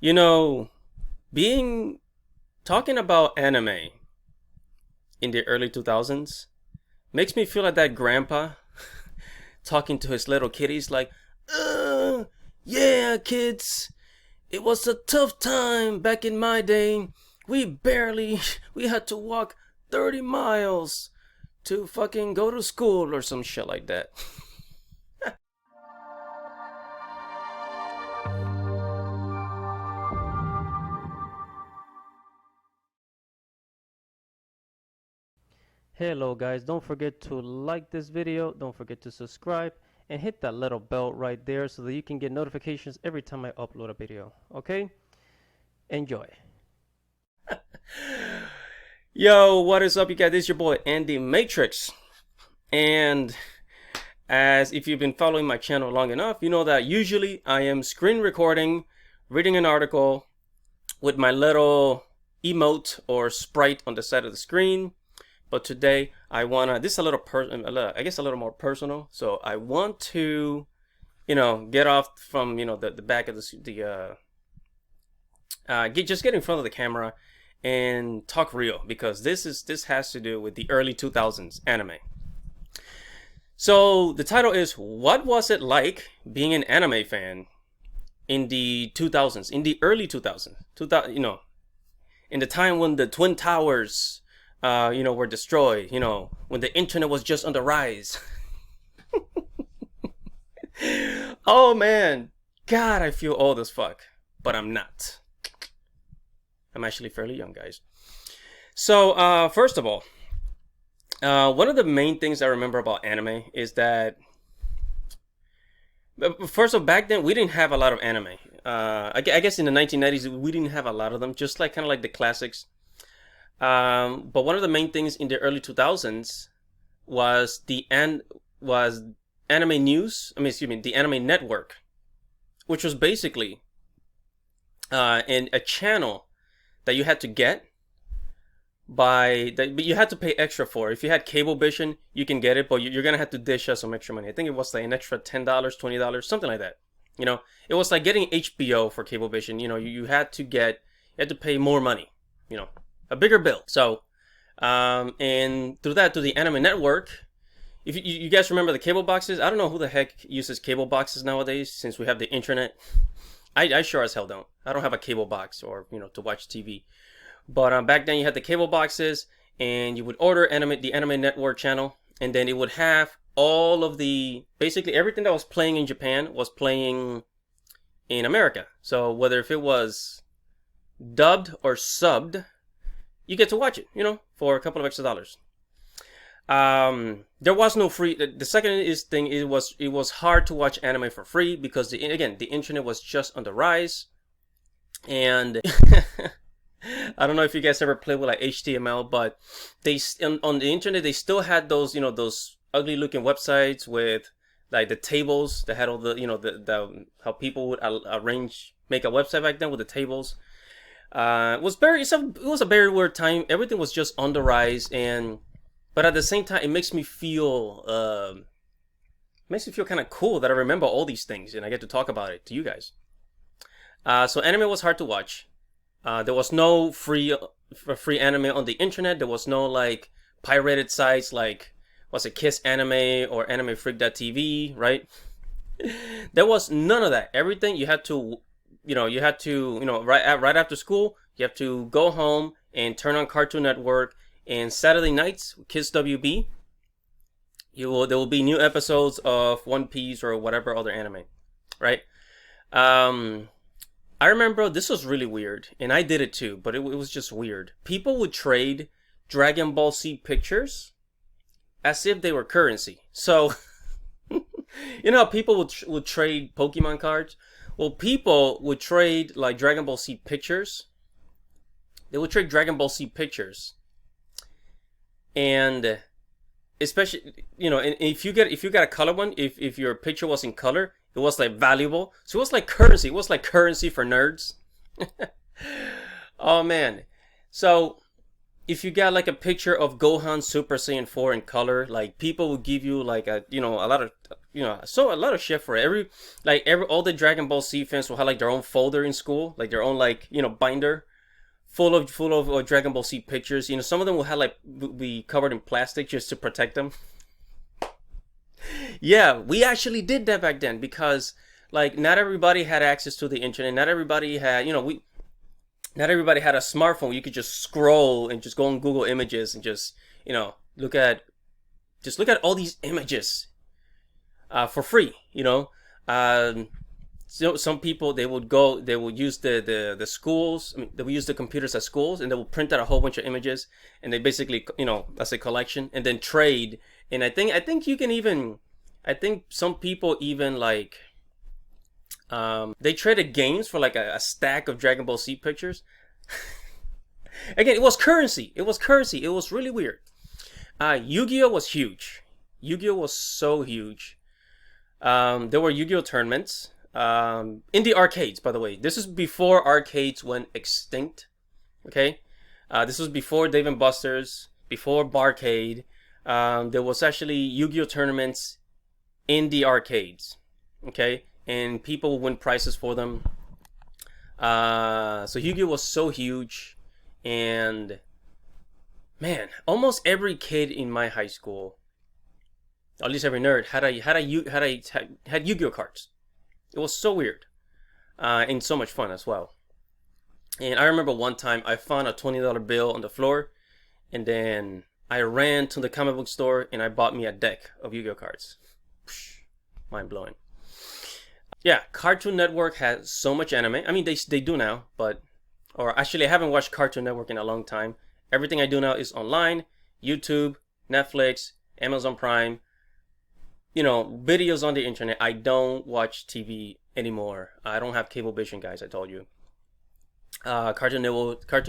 You know, being talking about anime in the early 2000s makes me feel like that grandpa talking to his little kiddies like, yeah, kids, it was a tough time back in my day. We had to walk 30 miles to fucking go to school or some shit like that. Hello guys, don't forget to like this video, don't forget to subscribe, and hit that little bell right there so that you can get notifications every time I upload a video. Okay? Enjoy. Yo, what is up, you guys? This is your boy Andy Matrix. And as if you've been following my channel long enough, you know that usually I am screen recording, reading an article with my little emote or sprite on the side of the screen. But today I wanna, this is a little I guess a little more personal. So I want to, get off from, the back of get in front of the camera and talk real, because this has to do with the early 2000s anime. So the title is, what was it like being an anime fan in the 2000s, in the early 2000s, in the time when the Twin Towers were destroyed, when the internet was just on the rise. Oh man, God, I feel old as fuck, but I'm not. I'm actually fairly young, guys. So, first of all, one of the main things I remember about anime is that, first of all, back then we didn't have a lot of anime. I guess in the 1990s we didn't have a lot of them, just like kind of like the classics. But one of the main things in the early 2000s was anime news. The Anime Network, which was basically in a channel that you had to get but you had to pay extra for. If you had cablevision, you can get it, but you're gonna have to dish us some extra money. I think it was like an extra $10, $20, something like that. It was like getting HBO for cablevision. You had to pay more money. A bigger bill. So, and through the Anime Network, if you guys remember the cable boxes, I don't know who the heck uses cable boxes nowadays since we have the internet. I sure as hell don't. I don't have a cable box or to watch TV. But back then you had the cable boxes, and you would order the Anime Network channel, and then it would have all of basically everything that was playing in Japan was playing in America. So whether if it was dubbed or subbed, you get to watch it, for a couple of extra dollars. There was no free. The second thing, it was hard to watch anime for free because the internet was just on the rise, and I don't know if you guys ever played with like HTML, but on the internet they still had those those ugly looking websites with like the tables that had all the the how people would make a website back then with the tables. It was a very weird time. Everything was just on the rise, but at the same time, it makes me feel kind of cool that I remember all these things and I get to talk about it to you guys. So anime was hard to watch. There was no free anime on the internet. There was no like pirated sites like Kiss Anime or AnimeFreak.tv, right? There was none of that. Everything you had to right after school, you have to go home and turn on Cartoon Network. And Saturday nights, Kids WB, there will be new episodes of One Piece or whatever other anime, right? I remember this was really weird, and I did it too, but it was just weird. People would trade Dragon Ball Z pictures as if they were currency. So, how people would trade Pokemon cards? Well, people would trade like Dragon Ball Z pictures. They would trade Dragon Ball Z pictures, and especially and if you got a color one, if your picture was in color, it was like valuable. So it was like currency. It was like currency for nerds. Oh man! So if you got like a picture of Gohan Super Saiyan 4 in color, like people would give you like a lot of so a lot of shit for it. All the Dragon Ball Z fans will have like their own folder in school, like their own binder full of Dragon Ball Z pictures. Some of them will have like be covered in plastic just to protect them. Yeah, we actually did that back then because like not everybody had access to the internet. Not everybody had, not everybody had a smartphone. You could just scroll and just go on Google Images and just, look at all these images for free. So some people they would use the schools. They would use the computers at schools and they would print out a whole bunch of images and they basically, that's a collection and then trade. And I think you can even, I think some people even like, they traded games for like a stack of Dragon Ball Z pictures. Again, it was currency. It was really weird. Yu-Gi-Oh was huge. Yu-Gi-Oh was so huge. There were Yu-Gi-Oh tournaments in the arcades, by the way. This is before arcades went extinct. Okay, this was before Dave and Buster's, before Barcade. There was actually Yu-Gi-Oh tournaments in the arcades. Okay, and people would win prizes for them. So Yu-Gi-Oh was so huge, and man, almost every kid in my high school, at least every nerd, had Yu-Gi-Oh cards. It was so weird, and so much fun as well. And I remember one time I found a $20 bill on the floor, and then I ran to the comic book store and I bought me a deck of Yu-Gi-Oh cards. Mind blowing. Yeah, Cartoon Network has so much anime. I mean, they do now, or actually I haven't watched Cartoon Network in a long time. Everything I do now is online, YouTube, Netflix, Amazon Prime, videos on the internet. I don't watch TV anymore. I don't have cablevision, guys, I told you. Cartoon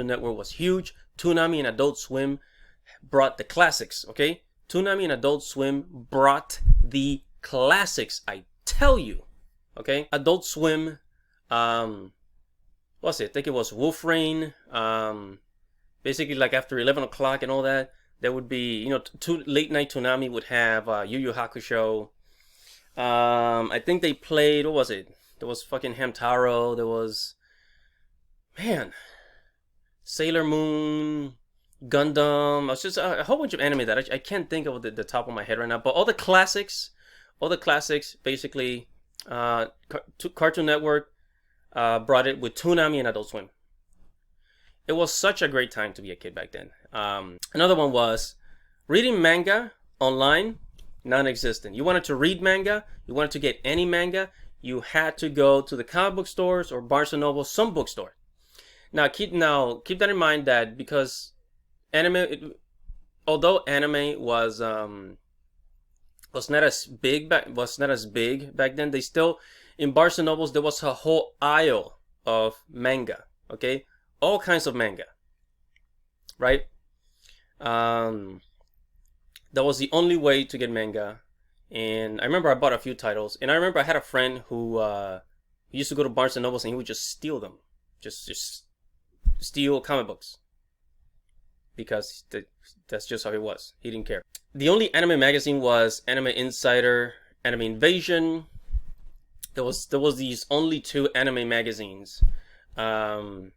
Network was huge. Toonami and Adult Swim brought the classics, okay? Toonami and Adult Swim brought the classics, I tell you. Okay, Adult Swim, what's it? I think it was Wolf Rain. Basically, like after 11 o'clock and all that, there would be, late night Toonami would have Yu Yu Hakusho. I think they played, what was it? There was fucking Hamtaro. There was, man, Sailor Moon, Gundam. It was just a whole bunch of anime that I can't think of the top of my head right now. But all the classics, basically. Cartoon Network brought it with Toonami and Adult Swim. It was such a great time to be a kid back then. Another one was reading manga online, non-existent. You wanted to read manga, you wanted to get any manga, you had to go to the comic book stores or Barnes & Noble, some bookstore. Now keep that in mind that because although anime was not as big back then, they still, in Barnes & Nobles there was a whole aisle of manga, okay? All kinds of manga, right? That was the only way to get manga. And I remember I bought a few titles, and I remember I had a friend who used to go to Barnes & Nobles and he would just steal them. Just steal comic books. Because that's just how he was. He didn't care. The only anime magazine was Anime Insider, Anime Invasion. There was these only two anime magazines, and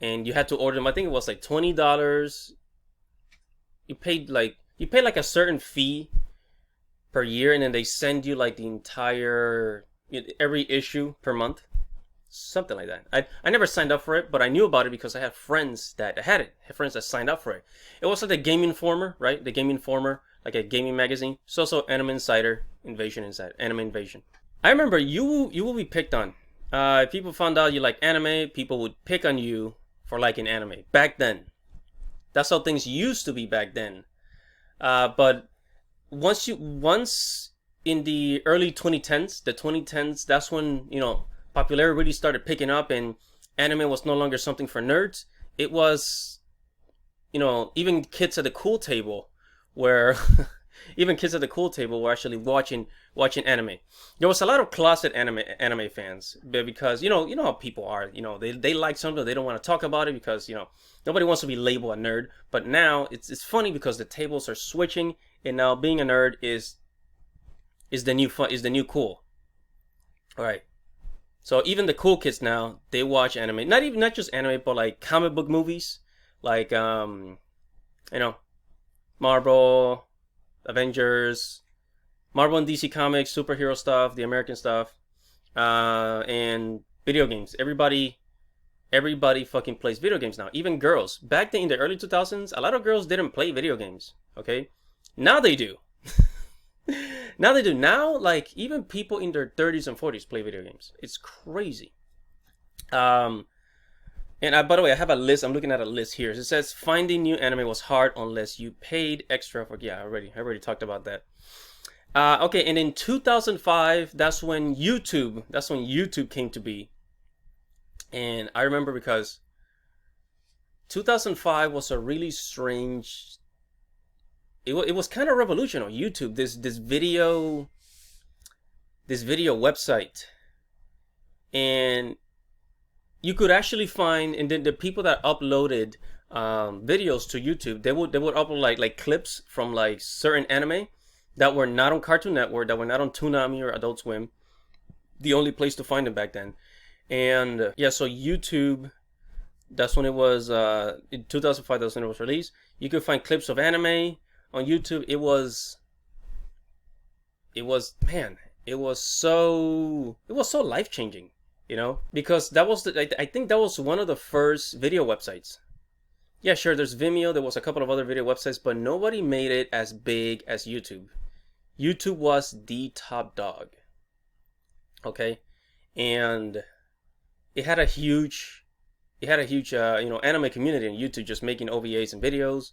you had to order them. I think it was like $20. You paid like a certain fee per year, and then they send you like the entire every issue per month. Something like that. I never signed up for it, but I knew about it because I had friends that had it. I had friends that signed up for it. It was like the Game Informer, right? The Game Informer, like a gaming magazine. It's also Anime Insider, Anime Invasion. I remember you will be picked on. If people found out you like anime, people would pick on you for liking anime. Back then. That's how things used to be back then. But once in the early 2010s, that's when, popularity really started picking up and anime was no longer something for nerds. It was, even kids at the cool table were actually watching anime. There was a lot of closet anime fans because you know how people are. They like something, they don't want to talk about it because nobody wants to be labeled a nerd. But now it's funny because the tables are switching, and now being a nerd is is the new fun, is the new cool. All right. So even the cool kids now, they watch anime. Not just anime, but like comic book movies, like you know, Marvel, Avengers, Marvel and DC Comics, superhero stuff, the American stuff, and video games. Everybody fucking plays video games now. Even girls. Back then in the early 2000s, a lot of girls didn't play video games. Okay, now they do. Now they do. Now, like, even people in their 30s and 40s play video games. It's crazy. And by the way, I have a list. I'm looking at a list here. It says finding new anime was hard unless you paid extra for. Yeah, I already talked about that. Okay, and in 2005, that's when YouTube came to be. And I remember because 2005 was a really strange. It was kind of revolutionary. YouTube, this video website, and you could actually find, and then the people that uploaded videos to YouTube, they would upload like clips from like certain anime that were not on Cartoon Network, that were not on Toonami or Adult Swim. The only place to find them back then. And yeah, so YouTube, that's when it was in 2005. That's when it was released. You could find clips of anime on YouTube. It was so life changing, you know, because that was I think that was one of the first video websites. Yeah, sure, there's Vimeo, there was a couple of other video websites, but nobody made it as big as YouTube. YouTube was the top dog. Okay, and it had a huge anime community in YouTube, just making OVAs and videos.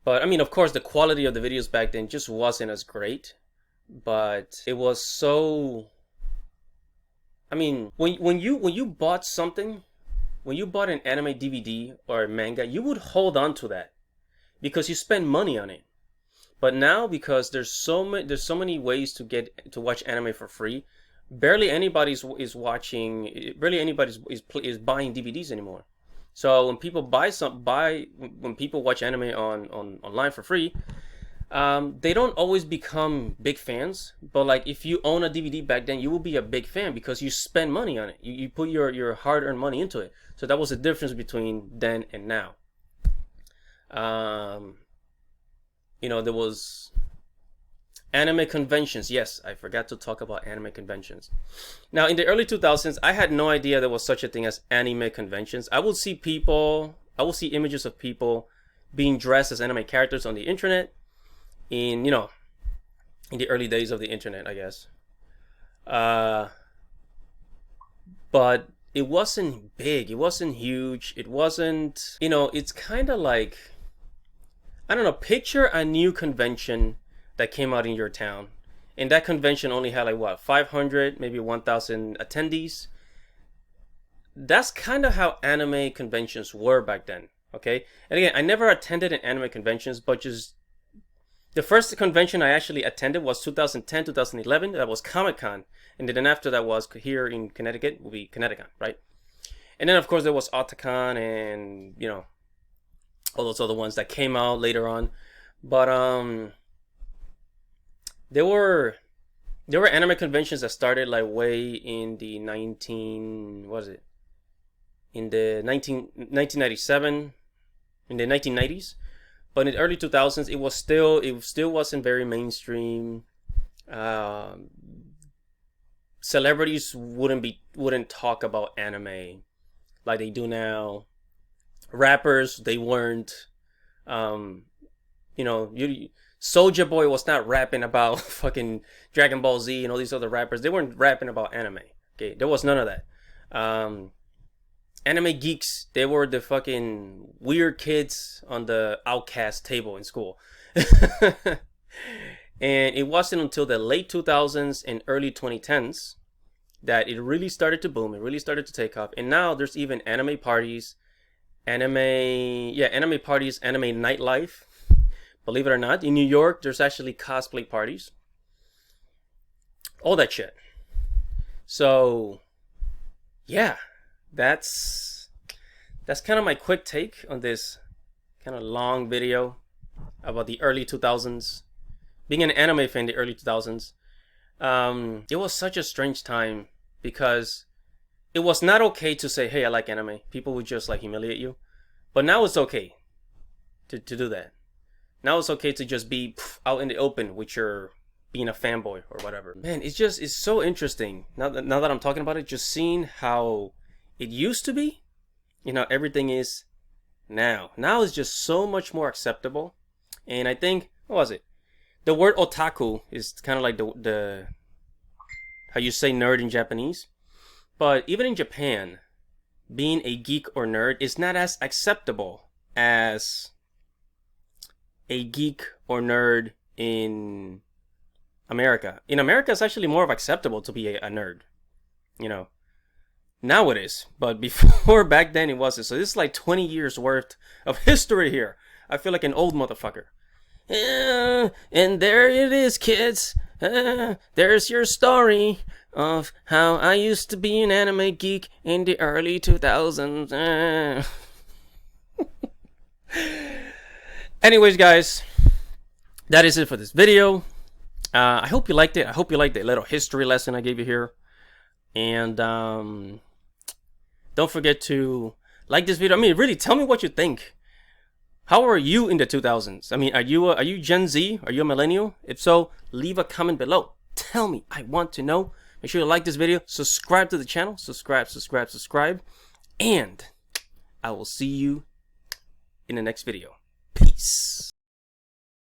But I mean, of course, the quality of the videos back then just wasn't as great. But it was so. I mean, when you bought something, when you bought an anime DVD or a manga, you would hold on to that because you spend money on it. But now, because there's so many ways to watch anime for free, barely anybody is buying DVDs anymore. So when people when people watch anime online for free, they don't always become big fans. But like if you own a DVD back then, you will be a big fan because you spend money on it. You put your hard-earned money into it. So that was the difference between then and now. There was anime conventions. Yes, I forgot to talk about anime conventions. Now, in the early 2000s, I had no idea there was such a thing as anime conventions. I would see images of people being dressed as anime characters on the internet in the early days of the internet, I guess. But it wasn't big. It wasn't huge. It wasn't, it's kind of like, I don't know, picture a new convention that came out in your town. And that convention only had 500, maybe 1,000 attendees. That's kind of how anime conventions were back then, okay? And again, I never attended an anime conventions, but just the first convention I actually attended was 2010, 2011. That was Comic-Con. And then after that was here in Connecticut, will be Connecticut, right? And then, of course, there was Otakon and, all those other ones that came out later on. But there were anime conventions that started way in the 1997, in the 1990s. But in the early 2000s, it still wasn't very mainstream. Celebrities wouldn't talk about anime like they do now. Rappers, they weren't. Soulja Boy was not rapping about fucking Dragon Ball Z and all these other rappers. They weren't rapping about anime. Okay, there was none of that. Anime geeks, they were the fucking weird kids on the outcast table in school. And it wasn't until the late 2000s and early 2010s that it really started to boom. It really started to take off. And now there's even anime parties, anime parties, anime nightlife. Believe it or not, in New York, there's actually cosplay parties. All that shit. So, yeah, that's kind of my quick take on this kind of long video about the early 2000s being an anime fan in the early 2000s, it was such a strange time because it was not okay to say, hey, I like anime. People would just like humiliate you. But now it's okay to do that. Now it's okay to just be out in the open with your being a fanboy or whatever. Man, it's so interesting. Now that I'm talking about it, just seeing how it used to be, everything is now. Now is just so much more acceptable. And I think, what was it? The word otaku is kind of like the how you say nerd in Japanese. But even in Japan, being a geek or nerd is not as acceptable as a geek or nerd in America. In America, it's actually more of acceptable to be a nerd. Now it is. But before, back then, it wasn't. So this is like 20 years worth of history here. I feel like an old motherfucker. And there it is, kids. There's your story of how I used to be an anime geek in the early 2000s. Anyways, guys, that is it for this video. I hope you liked it. I hope you liked the little history lesson I gave you here. And don't forget to like this video. I mean, really, tell me what you think. How are you in the 2000s? I mean, are you Gen Z? Are you a millennial? If so, leave a comment below. Tell me. I want to know. Make sure to like this video. Subscribe to the channel. Subscribe. And I will see you in the next video. Peace.